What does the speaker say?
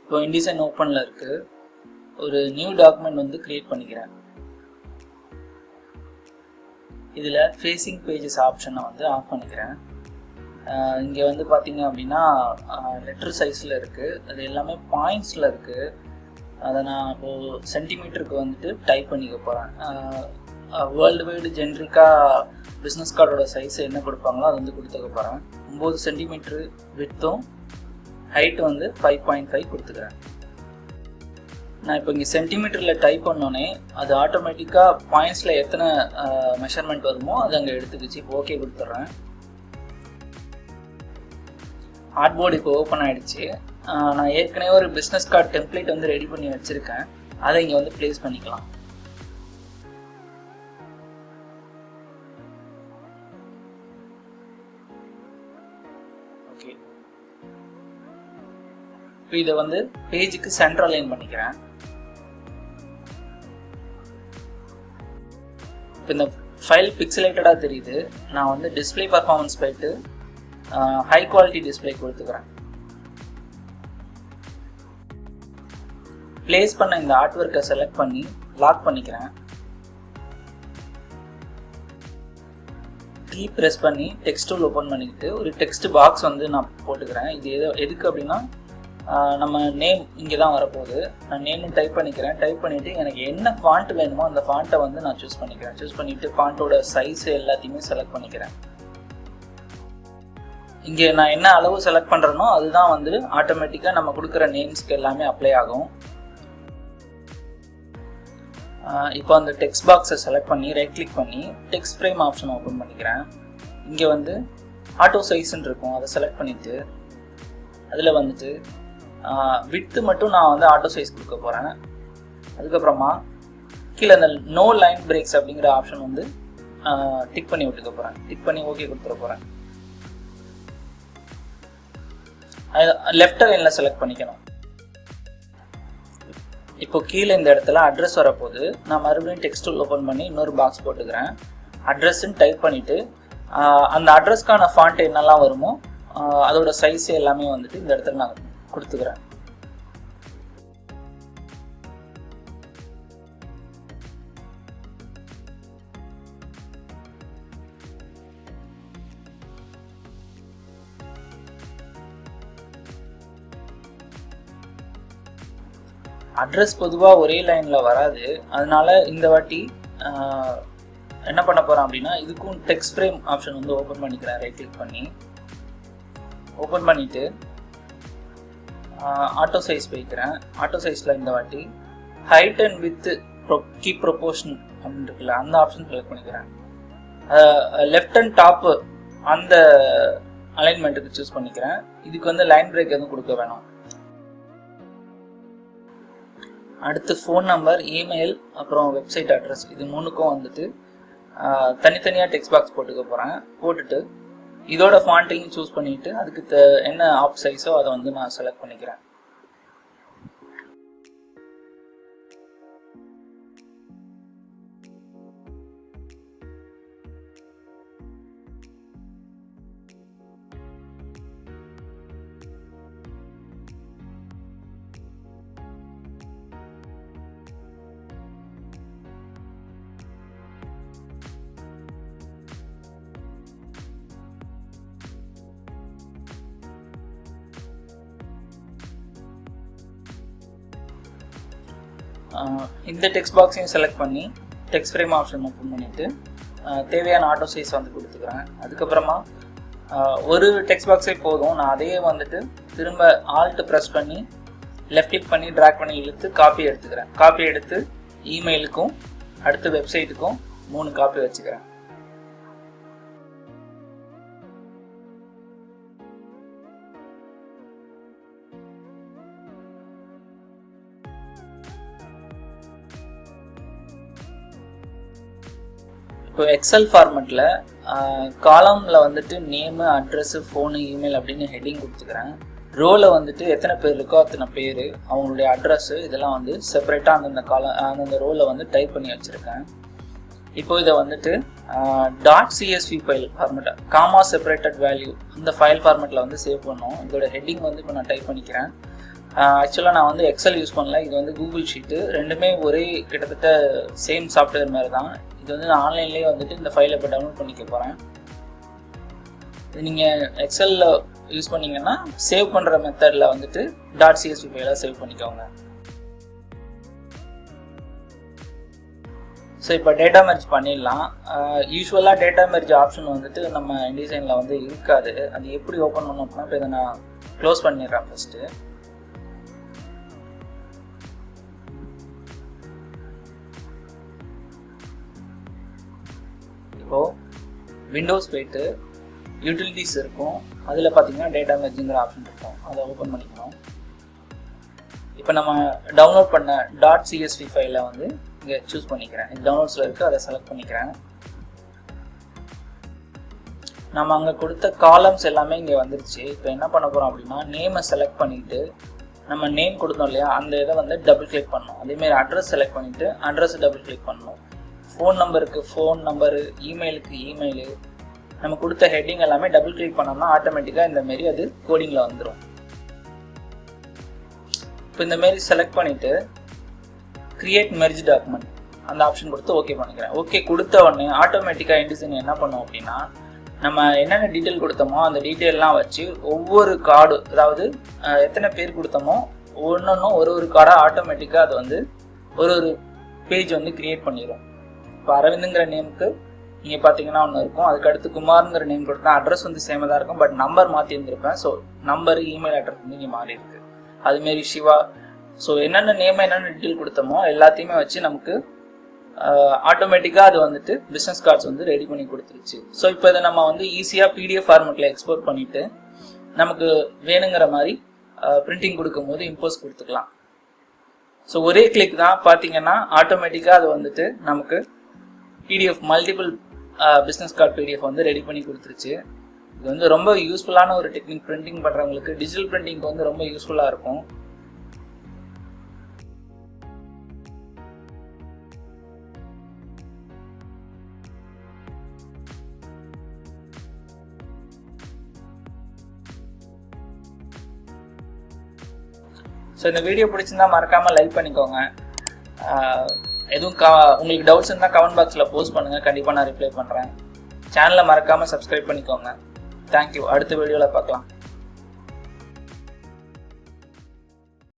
இப்போ InDesign ஓப்பனில் இருக்குது. ஒரு நியூ டாக்குமெண்ட் வந்து க்ரியேட் பண்ணிக்கிறேன். இதில் ஃபேஸிங் பேஜஸ் ஆப்ஷனை வந்து ஆஃப் பண்ணிக்கிறேன். இங்கே வந்து பார்த்தீங்க அப்படின்னா லெட்டர் சைஸில் இருக்குது, அது எல்லாமே பாயிண்ட்ஸில் இருக்குது. அதை நான் இப்போது சென்டிமீட்டருக்கு வந்துட்டு டைப் பண்ணிக்க போகிறேன். வேர்ல்டு வைடு ஜென்ரிக்காக பிஸ்னஸ் கார்டோட சைஸ் என்ன கொடுப்பாங்களோ அது வந்து கொடுத்துக்க போகிறேன். 9 சென்டிமீட்ரு விட்த்தும் ஹைட் வந்து 5.5 கொடுத்துக்கிறேன். நான் இப்போ இங்கே சென்டிமீட்டரில் டைப் பண்ணோன்னே அது ஆட்டோமேட்டிக்காக பாயிண்ட்ஸில் எத்தனை மெஷர்மெண்ட் வருமோ அது அங்கே எடுத்துக்கிச்சு. இப்போ ஓகே கொடுத்துட்றேன். ஆர்ட்போர்டு இப்போ ஓப்பன் ஆகிடுச்சு. நான் ஏற்கனவே ஒரு பிஸ்னஸ் கார்டு டெம்ப்ளேட் வந்து ரெடி பண்ணி வச்சுருக்கேன். அதை இங்கே வந்து ப்ளேஸ் பண்ணிக்கலாம். ஓகே, இப்போ இதை வந்து பேஜுக்கு சென்டர் அலைன் பண்ணிக்கிறேன். இப்போ இந்த ஃபைல் பிக்சலேட்டடாக தெரியுது. நான் வந்து டிஸ்பிளே பர்ஃபார்மன்ஸ் போயிட்டு ஹை குவாலிட்டி டிஸ்பிளே கொடுத்துக்கிறேன். பிளேஸ் பண்ண இந்த ஆர்ட் ஒர்க்கை செலக்ட் பண்ணி லாக் பண்ணிக்கிறேன். கீ ப்ரெஸ் பண்ணி டெக்ஸ்ட் டூல் ஓப்பன் பண்ணிக்கிட்டு ஒரு டெக்ஸ்ட் பாக்ஸ் வந்து நான் போட்டுக்கிறேன். இது எதுக்கு அப்படின்னா நம்ம நேம் இங்கே தான் வரப்போகுது. நான் நேம்னு டைப் பண்ணிக்கிறேன். டைப் பண்ணிவிட்டு எனக்கு என்ன ஃபாண்ட் வேணுமோ அந்த ஃபாண்ட்டை வந்து நான் சூஸ் பண்ணிக்கிறேன். சூஸ் பண்ணிவிட்டு ஃபாண்ட்டோட சைஸ் எல்லாத்தையுமே செலக்ட் பண்ணிக்கிறேன். இங்கே நான் என்ன அளவு செலக்ட் பண்ணுறேனோ அதுதான் வந்து ஆட்டோமேட்டிக்காக நம்ம கொடுக்குற நேம்ஸ்க்கு எல்லாமே அப்ளை ஆகும். இப்போ அந்த டெக்ஸ்ட் பாக்ஸை செலக்ட் பண்ணி ரைட் கிளிக் பண்ணி டெக்ஸ்ட் ஃப்ரேம் ஆப்ஷன் ஓப்பன் பண்ணிக்கிறேன். இங்கே வந்து ஆட்டோ சைஸ்ன்னு இருக்கும், அதை செலக்ட் பண்ணிவிட்டு அதில் வந்துட்டு விட்த்து மட்டும் நான் வந்து ஆட்டோ சைஸ் கொடுக்க போகிறேன். அதுக்கப்புறமா கீழே அந்த நோ லைன் பிரேக்ஸ் அப்படிங்கிற ஆப்ஷன் வந்து டிக் பண்ணி விட்டுக்க போகிறேன். டிக் பண்ணி ஓகே கொடுத்துட போகிறேன். லெஃப்ட் லைனில் செலக்ட் பண்ணிக்கணும். இப்போ கீழே இந்த இடத்துல அட்ரஸ் வரப்போகுது. நான் மறுபடியும் டெக்ஸ்ட் டூல் ஓப்பன் பண்ணி இன்னொரு பாக்ஸ் போட்டுக்கிறேன். அட்ரஸ்ன்னு டைப் பண்ணிவிட்டு அந்த அட்ரஸ்க்கான ஃபாண்ட் என்னெல்லாம் வருமோ அதோட சைஸ் எல்லாமே வந்துட்டு இந்த இடத்துல நான் கொடுத்துக்கிறேன். அட்ரஸ் பொதுவாக ஒரே லைனில் வராது. அதனால இந்த வாட்டி என்ன பண்ண போகிறேன் அப்படின்னா இதுக்கும் டெக்ஸ்ட் ஃப்ரேம் ஆப்ஷன் வந்து ஓப்பன் பண்ணிக்கிறேன். ரைட் கிளிக் பண்ணி ஓப்பன் பண்ணிவிட்டு ஆட்டோ சைஸ் போய்க்கிறேன். ஆட்டோ சைஸில் இந்த வாட்டி height and width keep proportion அப்படின்னு இருக்குல்ல அந்த ஆப்ஷன் செலக்ட் பண்ணிக்கிறேன். லெஃப்ட் அண்ட் டாப்பு அந்த அலைன்மெண்ட்டுக்கு சூஸ் பண்ணிக்கிறேன். இதுக்கு வந்து லைன் பிரேக் எதுவும் கொடுக்க வேணாம். அடுத்து ஃபோன் நம்பர், இமெயில், அப்புறம் வெப்சைட் அட்ரஸ் இது மூணுக்கும் வந்துட்டு தனித்தனியாக டெக்ஸ்ட் பாக்ஸ் போட்டுக்க போகிறேன். போட்டுட்டு இதோட ஃபாண்ட்டையும் சூஸ் பண்ணிவிட்டு அதுக்கு என்ன ஆப் சைஸோ அதை வந்து நான் செலக்ட் பண்ணிக்கிறேன். இந்த டெக்ஸ்ட் பாக்ஸையும் செலக்ட் பண்ணி டெக்ஸ்ட் ஃப்ரேம் ஆப்ஷன் ஓப்பன் பண்ணிவிட்டு தேவையான ஆட்டோ சைஸ் வந்து கொடுத்துக்கிறேன். அதுக்கப்புறமா ஒரு டெக்ஸ்ட் பாக்ஸே போதும். நான் அதையே வந்துட்டு திரும்ப ஆல்ட் ப்ரெஸ் பண்ணி லெஃப்ட் கிளிக் பண்ணி ட்ராக் பண்ணி இழுத்து காப்பி எடுத்துக்கிறேன். காப்பி எடுத்து இமெயிலுக்கும் அடுத்து வெப்சைட்டுக்கும் 3 காப்பி வச்சுக்கிறேன். இப்போ எக்ஸல் ஃபார்மெட்டில் காலமில் வந்துட்டு நேமு, அட்ரஸ்ஸு, ஃபோனு, இமெயில் அப்படின்னு ஹெட்டிங் கொடுத்துக்கிறேன். ரோவில் வந்துட்டு எத்தனை பேர் இருக்கோ அத்தனை பேர், அவங்களுடைய அட்ரஸ்ஸு இதெல்லாம் வந்து செப்பரேட்டாக அந்தந்த ரோவில் வந்து டைப் பண்ணி வச்சுருக்கேன். இப்போ இதை வந்துட்டு .csv file format, comma separated value அந்த ஃபைல் ஃபார்மெட்டில் வந்து சேவ் பண்ணோம். இதோட ஹெட்டிங் வந்து இப்போ நான் டைப் பண்ணிக்கிறேன். ஆக்சுவலாக நான் வந்து எக்ஸல் யூஸ் பண்ணல, இது வந்து கூகுள் ஷீட்டு. ரெண்டுமே ஒரே கிட்டத்தட்ட சேம் சாஃப்ட்வேர் மாதிரி தான். இது வந்து நான் ஆன்லைன்லேயே வந்துட்டு இந்த ஃபைலை இப்போ டவுன்லோட் பண்ணிக்க போகிறேன். இது நீங்கள் எக்ஸலில் யூஸ் பண்ணிங்கன்னா சேவ் பண்ணுற மெத்தடில் வந்துட்டு .csv ஃபைலாக சேவ் பண்ணிக்கோங்க. ஸோ இப்போ டேட்டா மெர்ஜ் பண்ணிடலாம். யூஸ்வலாக டேட்டா மெர்ஜ் ஆப்ஷன் வந்துட்டு நம்ம InDesignல வந்து இருக்காது. அது எப்படி ஓப்பன் பண்ணணும் அப்படின்னா, இப்போ இதை நான் க்ளோஸ் பண்ணிடுறேன் ஃபஸ்ட்டு. இப்போது விண்டோஸ் போய்ட்டு யூட்டிலிட்டிஸ் இருக்கும், அதில் பார்த்தீங்கன்னா டேட்டா மெர்ஜுங்கிற ஆப்ஷன் இருக்கும், அதை ஓப்பன் பண்ணிக்கணும். இப்போ நம்ம டவுன்லோட் பண்ண .csv ஃபைலை வந்து இங்கே சூஸ் பண்ணிக்கிறேன். இது டவுன்லோட்ஸில் இருக்குது, அதை செலக்ட் பண்ணிக்கிறேன். நம்ம அங்கே கொடுத்த காலம்ஸ் எல்லாமே இங்கே வந்துருச்சு. இப்போ என்ன பண்ண போகிறோம் அப்படின்னா, நேமை செலக்ட் பண்ணிவிட்டு நம்ம நேம் கொடுத்தோம் இல்லையா, அந்த இதை வந்து டபுள் கிளிக் பண்ணணும். அதேமாதிரி அட்ரஸ் செலக்ட் பண்ணிவிட்டு அட்ரஸ் டபுள் கிளிக் பண்ணணும். ஃபோன் நம்பருக்கு ஃபோன் நம்பரு, இமெயிலுக்கு இமெயிலு, நம்ம கொடுத்த ஹெட்டிங் எல்லாமே டபுள் கிளிக் பண்ணோம்னா ஆட்டோமேட்டிக்காக இந்தமாரி அது கோடிங்கில் வந்துடும். இப்போ இந்தமாரி செலக்ட் பண்ணிவிட்டு கிரியேட் மெர்ஜ் டாக்குமெண்ட் அந்த ஆப்ஷன் கொடுத்து ஓகே பண்ணிக்கிறேன். ஓகே கொடுத்த உடனே ஆட்டோமேட்டிக்காக InDesign என்ன பண்ணோம் அப்படின்னா, நம்ம என்னென்ன டீட்டெயில் கொடுத்தோமோ அந்த டீட்டெயிலெலாம் வச்சு ஒவ்வொரு கார்டு, அதாவது எத்தனை பேர் கொடுத்தோமோ ஒன்றொன்றும் ஒரு கார்டாக ஆட்டோமேட்டிக்காக அது வந்து ஒரு பேஜ் வந்து கிரியேட் பண்ணிடும். இப்போ அரவிந்துங்கிற நேமுக்கு நீங்கள் பார்த்தீங்கன்னா ஒன்று இருக்கும், அதுக்கு அடுத்து குமார்ங்கிற நேம் கொடுத்தா அட்ரஸ் வந்து சேமாக தான் இருக்கும், பட் நம்பர் மாற்றி இருந்திருப்பேன். ஸோ நம்பரு, இமெயில் அட்ரஸ் வந்து இங்கே மாறி இருக்கு. அதுமாரி சிவா, ஸோ என்னென்ன நேம் என்னென்ன டீட்டெயில் கொடுத்தோமோ எல்லாத்தையுமே வச்சு நமக்கு ஆட்டோமேட்டிக்காக அது வந்துட்டு பிஸ்னஸ் கார்ட்ஸ் வந்து ரெடி பண்ணி கொடுத்துருச்சு. ஸோ இப்போ இதை நம்ம வந்து ஈஸியாக PDF ஃபார்மெட்டில் எக்ஸ்போர்ட் பண்ணிவிட்டு நமக்கு வேணுங்கிற மாதிரி பிரிண்டிங் கொடுக்கும்போது இம்போஸ் கொடுத்துக்கலாம். ஸோ ஒரே கிளிக் தான் பார்த்தீங்கன்னா ஆட்டோமேட்டிக்காக அது வந்துட்டு நமக்கு PDF multiple business card PDF வந்து ரெடி பண்ணி கொடுத்துருச்சு. இது வந்து ரொம்ப யூஸ்ஃபுல்லான ஒரு டெக்னிக். பிரிண்டிங் பண்ணுறவங்களுக்கு டிஜிட்டல் பிரிண்டிங்க்கு வந்து ரொம்ப யூஸ்ஃபுல்லாக இருக்கும். ஸோ இந்த வீடியோ பிடிச்சிருந்தா மறக்காமல் லைக் பண்ணிக்கோங்க. எதுவும் உங்களுக்கு டவுட்ஸ் இருந்தால் கமெண்ட் பாக்ஸில் போஸ்ட் பண்ணுங்கள், கண்டிப்பாக நான் ரிப்ளை பண்ணுறேன். சேனலை மறக்காமல் சப்ஸ்கிரைப் பண்ணிக்கோங்க. தேங்க்யூ. அடுத்த வீடியோவில் பார்க்கலாம்.